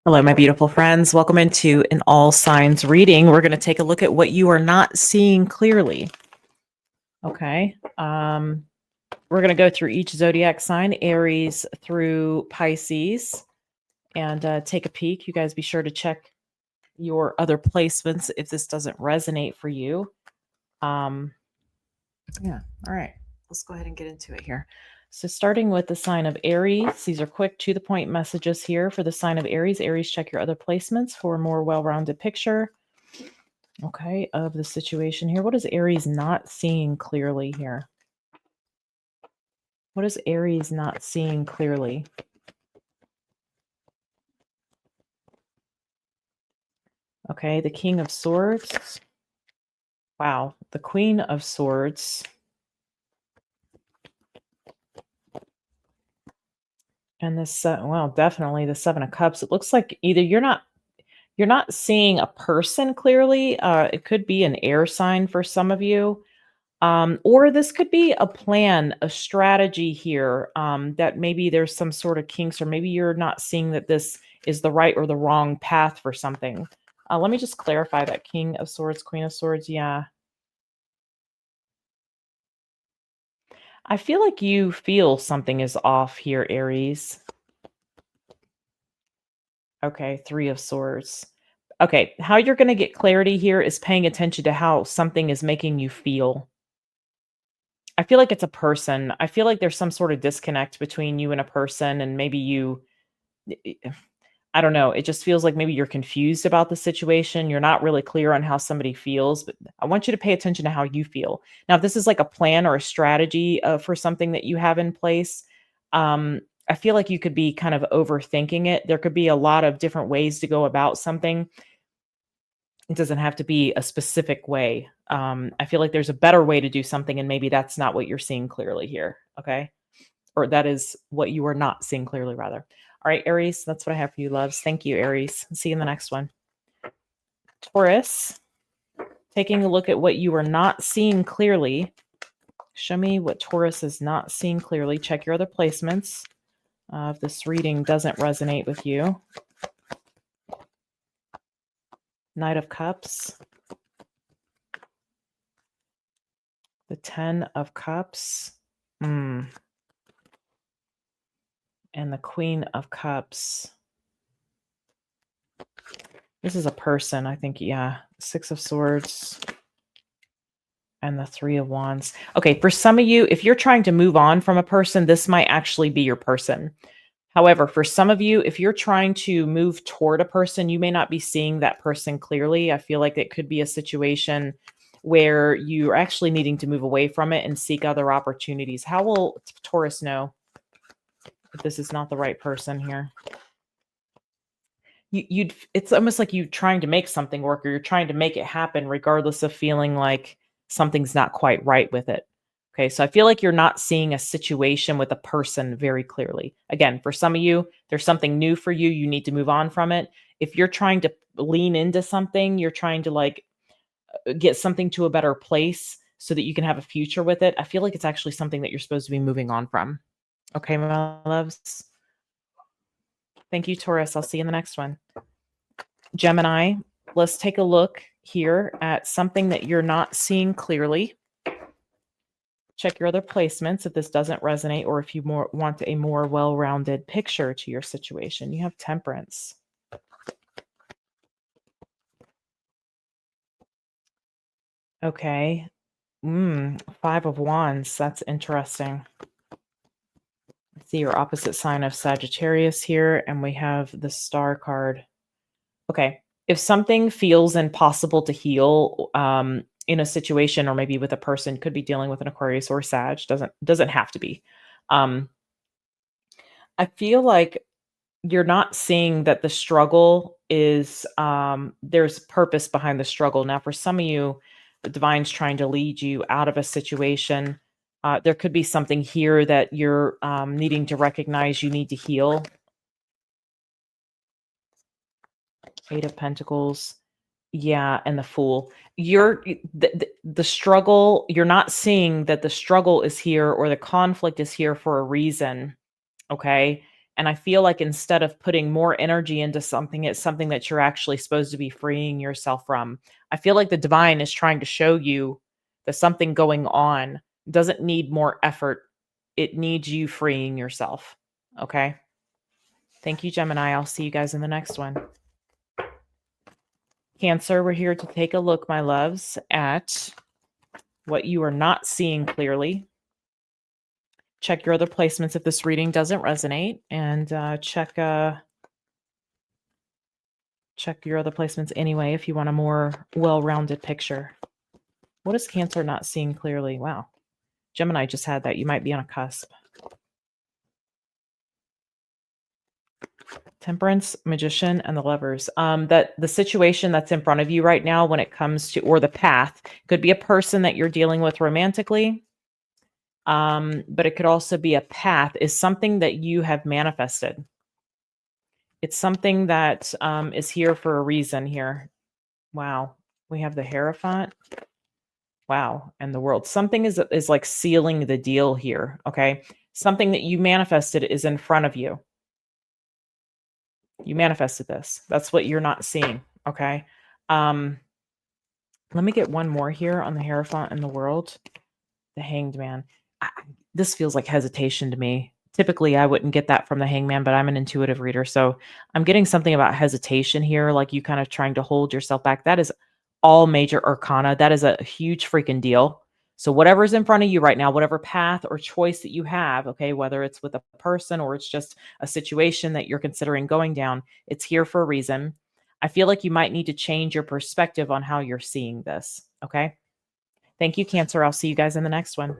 Hello, my beautiful friends. Welcome into an all signs reading. We're going to take a look at what you are not seeing clearly. Okay. We're going to go through each zodiac sign, Aries through Pisces, and take a peek. You guys be sure to check your other placements if this doesn't resonate for you. Yeah. All right. Let's go ahead and get into it here. So starting with the sign of Aries, these are quick to the point messages here for the sign of Aries. Aries, check your other placements for a more well-rounded picture. Okay, of the situation here. What is Aries not seeing clearly here? What is Aries not seeing clearly? Okay, the King of Swords. Wow, the Queen of Swords. And this, well, definitely the Seven of Cups. It looks like either you're not seeing a person clearly. It could be an air sign for some of you. Or this could be a plan, a strategy here, that maybe there's some sort of kinks, or maybe you're not seeing that this is the right or the wrong path for something. Let me just clarify that King of Swords, Queen of Swords. Yeah. I feel like you feel something is off here, Aries. Okay, Three of Swords. Okay, how you're going to get clarity here is paying attention to how something is making you feel. I feel like it's a person. I feel like there's some sort of disconnect between you and a person, and maybe you, I don't know. It just feels like maybe you're confused about the situation. You're not really clear on how somebody feels, but I want you to pay attention to how you feel. Now, if this is like a plan or a strategy for something that you have in place, I feel like you could be kind of overthinking it. There could be a lot of different ways to go about something. It doesn't have to be a specific way. I feel like there's a better way to do something, and maybe that's not what you're seeing clearly here. Okay. Or that is what you are not seeing clearly, rather. All right, Aries, that's what I have for you, loves. Thank you, Aries. See you in the next one. Taurus, taking a look at what you are not seeing clearly. Show me what Taurus is not seeing clearly. Check your other placements. If this reading doesn't resonate with you. Knight of Cups. The Ten of Cups. And the Queen of Cups. This is a person, I think. Yeah. Six of Swords. And the Three of Wands. Okay, for some of you, if you're trying to move on from a person, this might actually be your person. However, for some of you, if you're trying to move toward a person, you may not be seeing that person clearly. I feel like it could be a situation where you're actually needing to move away from it and seek other opportunities. How will Taurus know if this is not the right person here? It's almost like you trying to make something work, or you're trying to make it happen regardless of feeling like something's not quite right with it. Okay, so I feel like you're not seeing a situation with a person very clearly. Again, for some of you, there's something new for you. You need to move on from it. If you're trying to lean into something, you're trying to like get something to a better place so that you can have a future with it. I feel like it's actually something that you're supposed to be moving on from. Okay, my loves. Thank you, Taurus. I'll see you in the next one. Gemini, let's take a look here at something that you're not seeing clearly. Check your other placements if this doesn't resonate, or if you want a more well-rounded picture to your situation. You have Temperance. Okay. Five of Wands. That's interesting. See your opposite sign of Sagittarius here, and we have the Star card. Okay. If something feels impossible to heal in a situation, or maybe with a person, could be dealing with an Aquarius or Sag, doesn't have to be. I feel like you're not seeing that the struggle is there's purpose behind the struggle. Now, for some of you, the divine's trying to lead you out of a situation. There could be something here that you're needing to recognize you need to heal. Eight of Pentacles. Yeah, and the Fool. The struggle, you're not seeing that the struggle is here or the conflict is here for a reason. Okay? And I feel like instead of putting more energy into something, it's something that you're actually supposed to be freeing yourself from. I feel like the divine is trying to show you that something going on doesn't need more effort. It needs you freeing yourself. Okay. Thank you, Gemini. I'll see you guys in the next one. Cancer, we're here to take a look, my loves, at what you are not seeing clearly. Check your other placements if this reading doesn't resonate, and check your other placements anyway if you want a more well-rounded picture. What is Cancer not seeing clearly? Wow. Gemini just had that. You might be on a cusp. Temperance, Magician, and the Lovers. That the situation that's in front of you right now when it comes to, or the path, could be a person that you're dealing with romantically. But it could also be a path, is something that you have manifested. It's something that is here for a reason here. Wow. We have the Hierophant. Wow. And the World. Something is like sealing the deal here. Okay. Something that you manifested is in front of you. You manifested this. That's what you're not seeing. Okay. Let me get one more here on the Hierophant and the World. The Hanged Man. This feels like hesitation to me. Typically, I wouldn't get that from the Hangman, but I'm an intuitive reader. So I'm getting something about hesitation here, like you kind of trying to hold yourself back. That is all major arcana. That is a huge freaking deal. So whatever's in front of you right now, whatever path or choice that you have, okay, whether it's with a person or it's just a situation that you're considering going down, it's here for a reason. I feel like you might need to change your perspective on how you're seeing this, okay? Thank you, Cancer. I'll see you guys in the next one.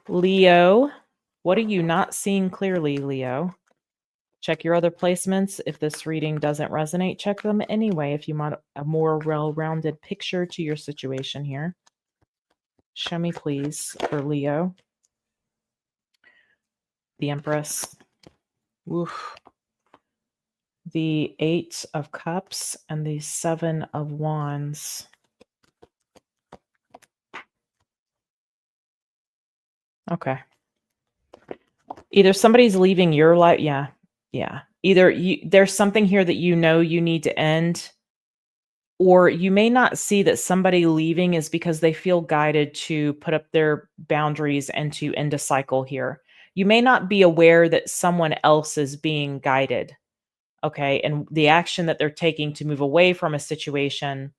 Leo, what are you not seeing clearly, Leo? Check your other placements. If this reading doesn't resonate, check them anyway if you want a more well-rounded picture to your situation here. Show me, please, for Leo. The Empress. Oof. The Eight of Cups and the Seven of Wands. Okay. Either somebody's leaving your life. Yeah. Either there's something here that you know you need to end, or you may not see that somebody leaving is because they feel guided to put up their boundaries and to end a cycle here. You may not be aware that someone else is being guided, okay? And the action that they're taking to move away from a situation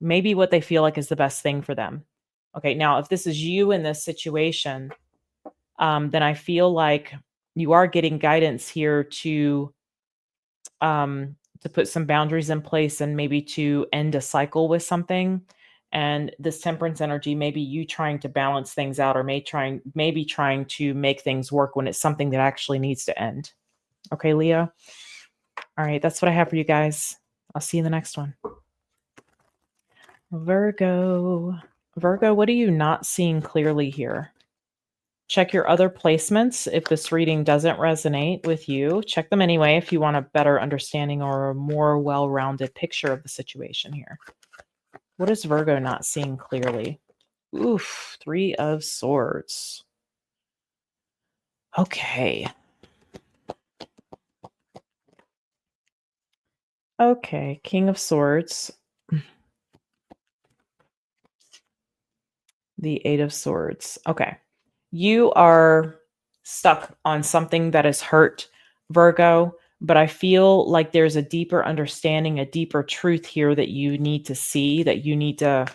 may be what they feel like is the best thing for them. Okay, now if this is you in this situation, then I feel like you are getting guidance here to put some boundaries in place and maybe to end a cycle with something. And this Temperance energy, maybe you trying to balance things out, or maybe trying to make things work when it's something that actually needs to end. Okay, Leo. All right, that's what I have for you guys. I'll see you in the next one. Virgo, what are you not seeing clearly here? Check your other placements if this reading doesn't resonate with you. Check them anyway if you want a better understanding or a more well-rounded picture of the situation here. What is Virgo not seeing clearly? Oof, Three of Swords. Okay. Okay, King of Swords. The Eight of Swords. Okay. You are stuck on something that is hurt, Virgo, but I feel like there's a deeper understanding, a deeper truth here that you need to see, that you need to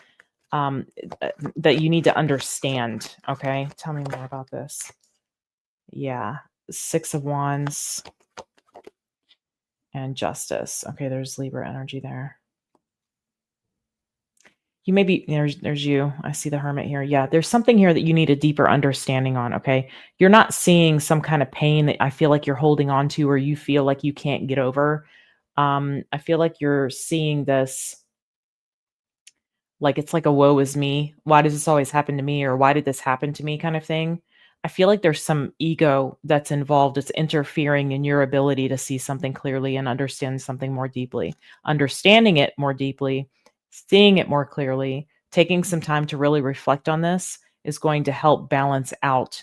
understand. Okay, tell me more about this. Yeah, Six of Wands and Justice. Okay, there's Libra energy there. You may be, there's you. I see the Hermit here. Yeah, there's something here that you need a deeper understanding on, okay? You're not seeing some kind of pain that I feel like you're holding on to, or you feel like you can't get over. I feel like you're seeing this like it's like a woe is me. Why does this always happen to me? Or why did this happen to me kind of thing? I feel like there's some ego that's involved. It's interfering in your ability to see something clearly and understand something more deeply. Understanding it more deeply, seeing it more clearly, taking some time to really reflect on this is going to help balance out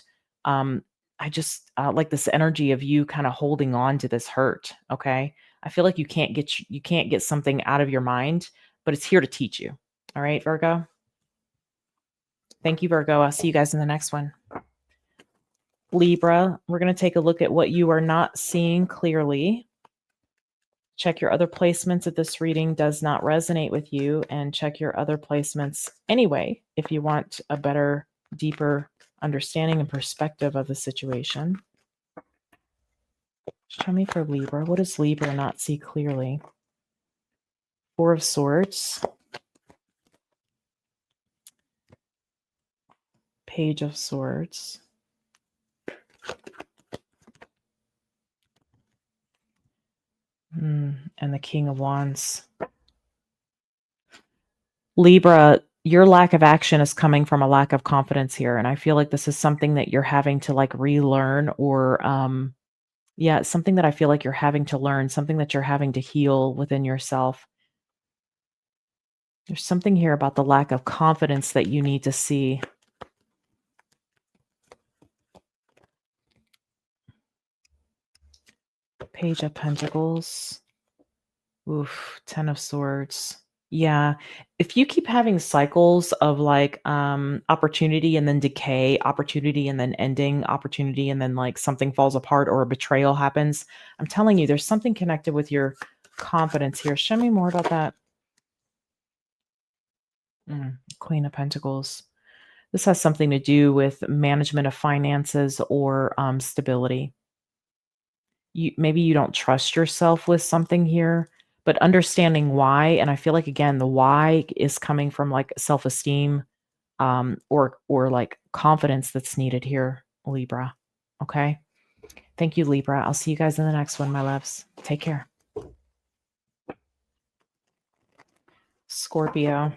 I just like this energy of you kind of holding on to this hurt. Okay. I feel like you can't get something out of your mind, but it's here to teach you. All right, Virgo. Thank you, Virgo. I'll see you guys in the next one. Libra, we're going to take a look at what you are not seeing clearly. Check your other placements if this reading does not resonate with you, and check your other placements anyway if you want a better, deeper understanding and perspective of the situation. Show me for Libra. What does Libra not see clearly? Four of Swords. Page of Swords. And the King of Wands. Libra, your lack of action is coming from a lack of confidence here. And I feel like this is something that you're having to like relearn or, yeah, it's something that I feel like you're having to learn, something that you're having to heal within yourself. There's something here about the lack of confidence that you need to see. Page of Pentacles. Oof, Ten of Swords. Yeah. If you keep having cycles of like opportunity and then decay, opportunity and then ending, opportunity and then like something falls apart or a betrayal happens, I'm telling you, there's something connected with your confidence here. Show me more about that. Queen of Pentacles. This has something to do with management of finances or stability. Maybe you don't trust yourself with something here, but understanding why, and I feel like again the why is coming from like self-esteem or like confidence that's needed here, Libra. Okay? Thank you, Libra. I'll see you guys in the next one, my loves. Take care. Scorpio.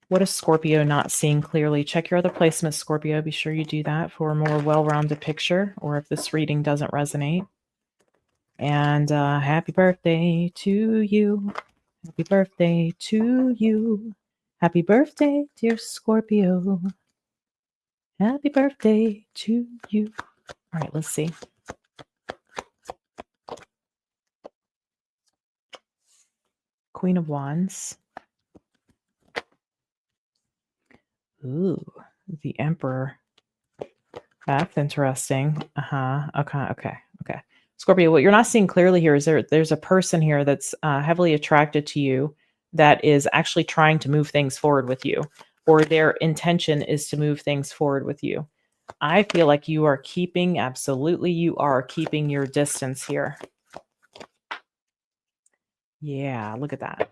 What is Scorpio not seeing clearly? Check your other placements, Scorpio. Be sure you do that for a more well-rounded picture, or if this reading doesn't resonate. And happy birthday to you. Happy birthday to you. Happy birthday, dear Scorpio. Happy birthday to you. All right, let's see. Queen of Wands. Ooh, the Emperor. That's interesting. Okay. Scorpio, what you're not seeing clearly here is there's a person here that's heavily attracted to you that is actually trying to move things forward with you, or their intention is to move things forward with you. I feel like you are keeping your distance here. Yeah, look at that.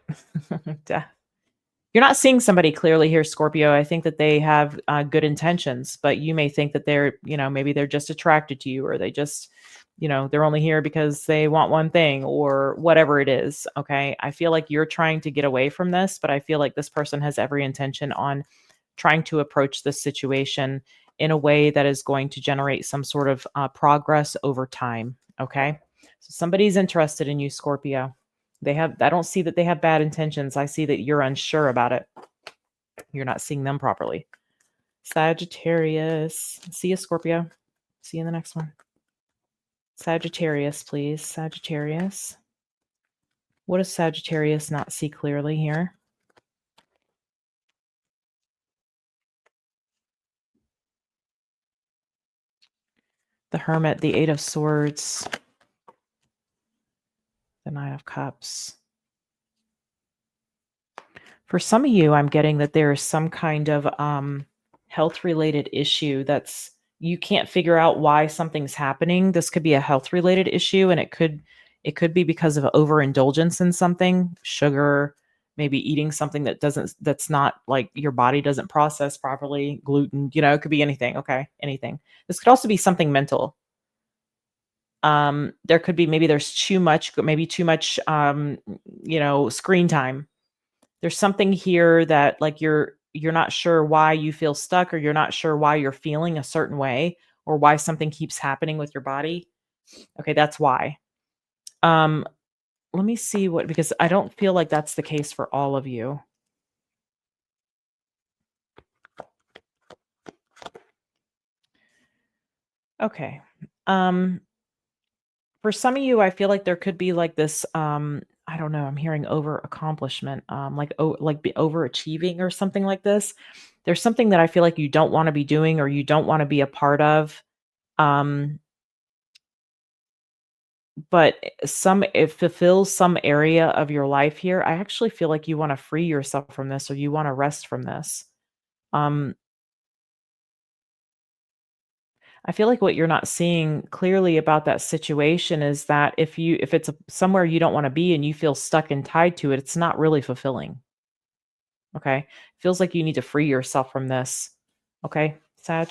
You're not seeing somebody clearly here, Scorpio. I think that they have good intentions, but you may think that they're, maybe they're just attracted to you, or they just, they're only here because they want one thing or whatever it is. Okay. I feel like you're trying to get away from this, but I feel like this person has every intention on trying to approach this situation in a way that is going to generate some sort of progress over time. Okay. So somebody's interested in you, Scorpio. I don't see that they have bad intentions. I see that you're unsure about it. You're not seeing them properly. Sagittarius. See you, Scorpio. See you in the next one. Sagittarius, please. Sagittarius. What does Sagittarius not see clearly here? The Hermit, the Eight of Swords, the Nine of Cups. For some of you, I'm getting that there is some kind of health-related issue that's you can't figure out why something's happening. This could be a health-related issue, and it could be because of overindulgence in something, sugar, maybe eating something that's not like your body doesn't process properly, gluten, it could be anything, okay? Anything. This could also be something mental. There could be there's too much screen time. There's something here that like you're not sure why you feel stuck, or you're not sure why you're feeling a certain way, or why something keeps happening with your body. Okay, that's why. Let me see because I don't feel like that's the case for all of you. Okay. Um, for some of you, I feel like there could be like this, I don't know, I'm hearing over accomplishment, like be overachieving or something like this. There's something that I feel like you don't want to be doing or you don't want to be a part of. Um, but it fulfills some area of your life here. I actually feel like you want to free yourself from this or you want to rest from this. Um, I feel like what you're not seeing clearly about that situation is that if it's somewhere you don't want to be and you feel stuck and tied to it, it's not really fulfilling. Okay. Feels like you need to free yourself from this. Okay, Sag.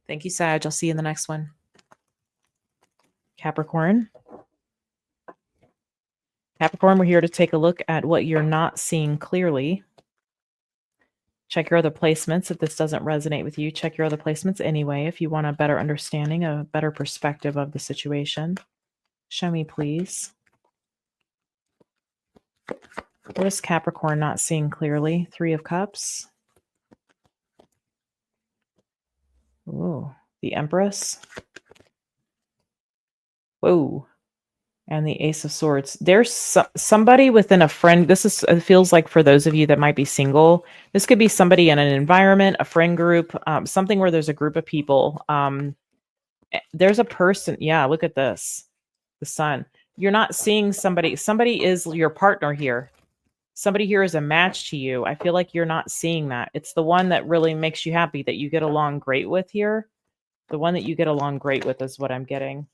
Thank you, Sag. I'll see you in the next one. Capricorn. Capricorn, we're here to take a look at what you're not seeing clearly. Check your other placements if this doesn't resonate with you. Check your other placements anyway if you want a better understanding, a better perspective of the situation. Show me, please. What is Capricorn not seeing clearly? 3 of Cups. Ooh, the Empress. Whoa. And the Ace of Swords. There's somebody within a friend. It feels like for those of you that might be single, this could be somebody in an environment, a friend group, something where there's a group of people. There's a person. Yeah, look at this. The Sun. You're not seeing somebody. Somebody is your partner here. Somebody here is a match to you. I feel like you're not seeing that. It's the one that really makes you happy, that you get along great with here. The one that you get along great with is what I'm getting.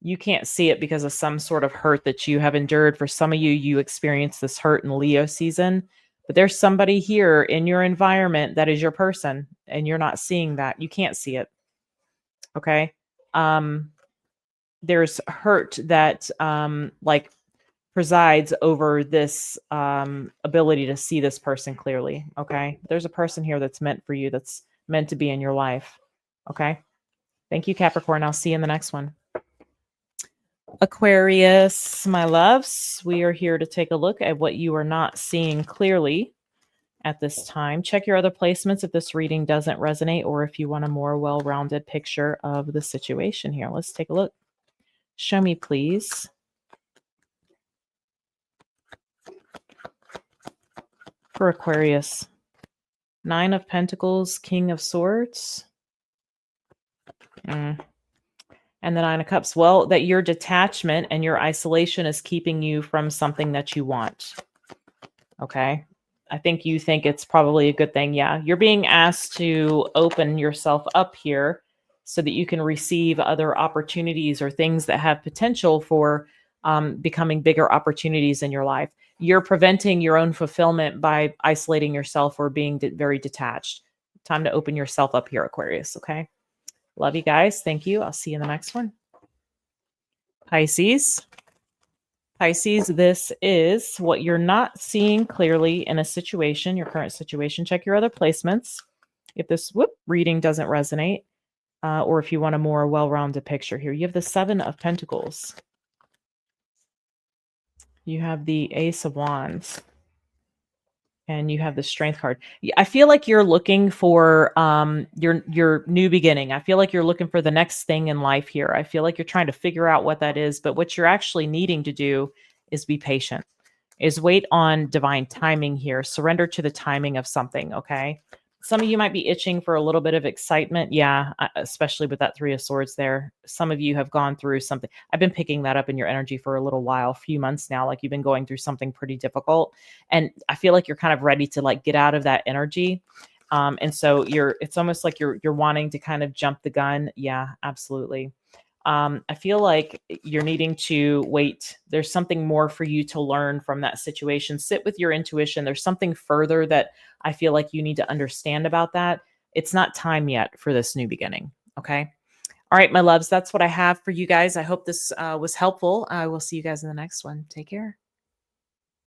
You can't see it because of some sort of hurt that you have endured. For some of you, you experience this hurt in Leo season, but there's somebody here in your environment that is your person, and you're not seeing that. You can't see it. Okay. There's hurt that like presides over this ability to see this person clearly. Okay. There's a person here that's meant for you, that's meant to be in your life. Okay. Thank you, Capricorn. I'll see you in the next one. Aquarius, my loves, we are here to take a look at what you are not seeing clearly at this time. Check your other placements if this reading doesn't resonate or if you want a more well-rounded picture of the situation here. Let's take a look. Show me, please. For Aquarius, 9 of Pentacles, King of Swords. And the 9 of Cups. Well, that your detachment and your isolation is keeping you from something that you want. Okay. I think you think it's probably a good thing. Yeah. You're being asked to open yourself up here so that you can receive other opportunities or things that have potential for becoming bigger opportunities in your life. You're preventing your own fulfillment by isolating yourself or being very detached. Time to open yourself up here, Aquarius. Okay. Love you guys. Thank you. I'll see you in the next one. Pisces. Pisces, this is what you're not seeing clearly in a situation, your current situation. Check your other placements. If this reading doesn't resonate, or if you want a more well-rounded picture here, you have the 7 of Pentacles. You have the Ace of Wands. And you have the Strength card. I feel like you're looking for your new beginning. I feel like you're looking for the next thing in life here. I feel like you're trying to figure out what that is, but what you're actually needing to do is be patient, is wait on divine timing here. Surrender to the timing of something, okay? Some of you might be itching for a little bit of excitement. Yeah, especially with that 3 of Swords there. Some of you have gone through something. I've been picking that up in your energy for a little while, a few months now. Like you've been going through something pretty difficult. And I feel like you're kind of ready to like get out of that energy. And so it's almost like you're wanting to kind of jump the gun. Yeah, absolutely. I feel like you're needing to wait. There's something more for you to learn from that situation. Sit with your intuition. There's something further that I feel like you need to understand about that. It's not time yet for this new beginning. Okay. All right, my loves, that's what I have for you guys. I hope this was helpful. I will see you guys in the next one. Take care.